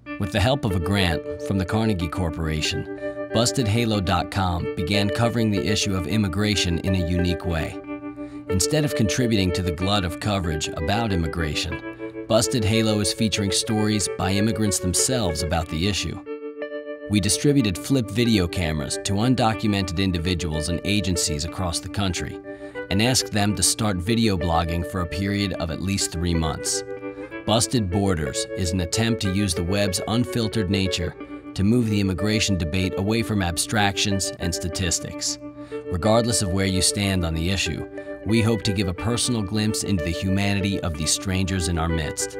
With the help of a grant from the Carnegie Corporation, BustedHalo.com began covering the issue of immigration in a unique way. Instead of contributing to the glut of coverage about immigration, Busted Halo is featuring stories by immigrants themselves about the issue. We distributed flip video cameras to undocumented individuals and agencies across the country and asked them to start video blogging for a period of at least 3 months. Busted Borders is an attempt to use the web's unfiltered nature to move the immigration debate away from abstractions and statistics. Regardless of where you stand on the issue, we hope to give a personal glimpse into the humanity of these strangers in our midst.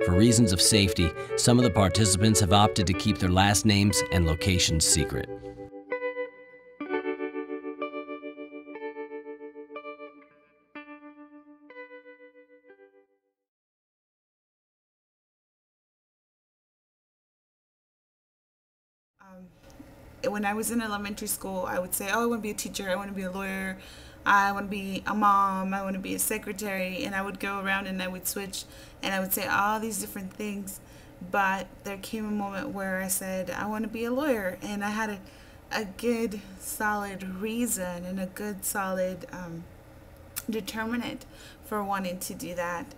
For reasons of safety, some of the participants have opted to keep their last names and locations secret. When I was in elementary school, I would say, oh, I want to be a teacher, I want to be a lawyer, I want to be a mom, I want to be a secretary, and I would go around and I would switch and I would say all these different things. But there came a moment where I said, I want to be a lawyer, and I had a good solid reason and a good solid determinant for wanting to do that.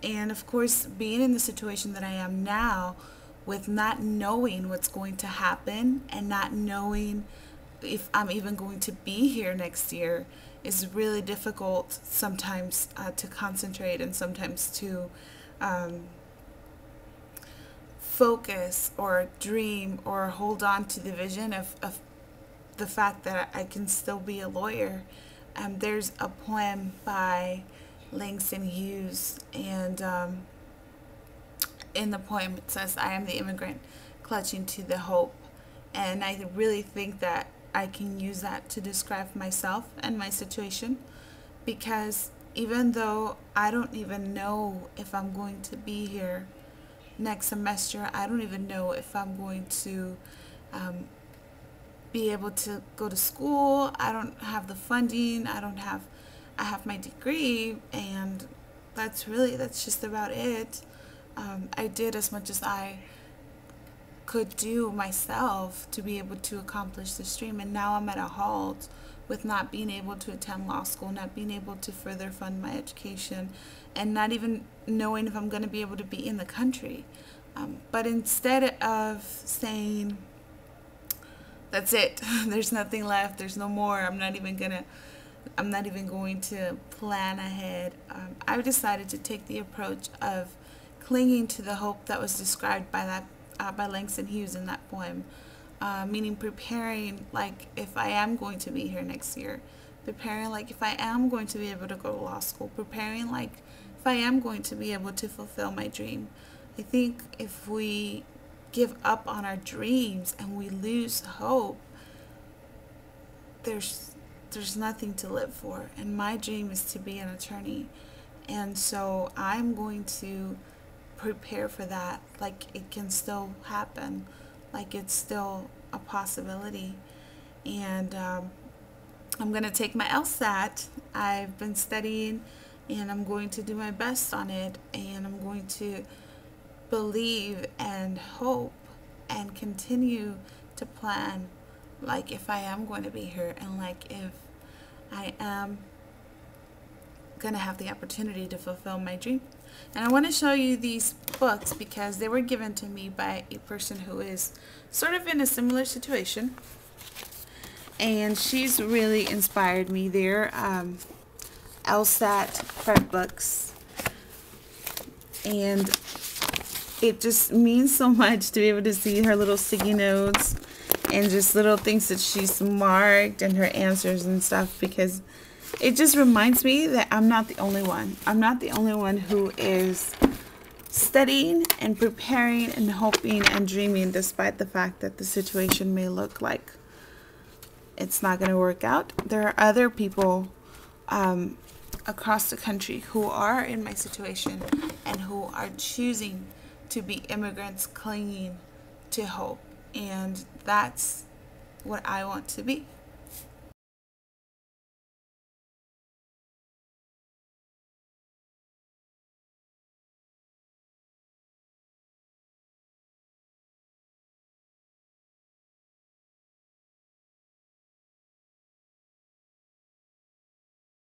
And of course, being in the situation that I am now, with not knowing what's going to happen and not knowing if I'm even going to be here next year, is really difficult sometimes to concentrate and sometimes to focus or dream or hold on to the vision of the fact that I can still be a lawyer. There's a poem by Langston Hughes, and in the poem it says, I am the immigrant clutching to the hope. And I really think that I can use that to describe myself and my situation, because even though I don't even know if I'm going to be here next semester, I don't even know if I'm going to be able to go to school. I don't have the funding. I have my degree, and that's just about it. I did as much as I could do myself to be able to accomplish this dream, and now I'm at a halt with not being able to attend law school, not being able to further fund my education, and not even knowing if I'm going to be able to be in the country. But instead of saying, that's it, there's nothing left, there's no more, I'm not even going to plan ahead, I've decided to take the approach of clinging to the hope that was described by Langston Hughes in that poem, meaning preparing like if I am going to be here next year, preparing like if I am going to be able to go to law school, preparing like if I am going to be able to fulfill my dream. I think if we give up on our dreams and we lose hope, there's nothing to live for. And my dream is to be an attorney, and so I'm going to prepare for that, like it can still happen, like it's still a possibility. And I'm going to take my LSAT. I've been studying, and I'm going to do my best on it, and I'm going to believe and hope and continue to plan like if I am going to be here, and like if I am going to have the opportunity to fulfill my dream. And I want to show you these books because they were given to me by a person who is sort of in a similar situation, and she's really inspired me. They're LSAT prep books, and it just means so much to be able to see her little sticky notes and just little things that she's marked and her answers and stuff, because it just reminds me that I'm not the only one. I'm not the only one who is studying and preparing and hoping and dreaming, despite the fact that the situation may look like it's not going to work out. There are other people across the country who are in my situation and who are choosing to be immigrants clinging to hope. And that's what I want to be.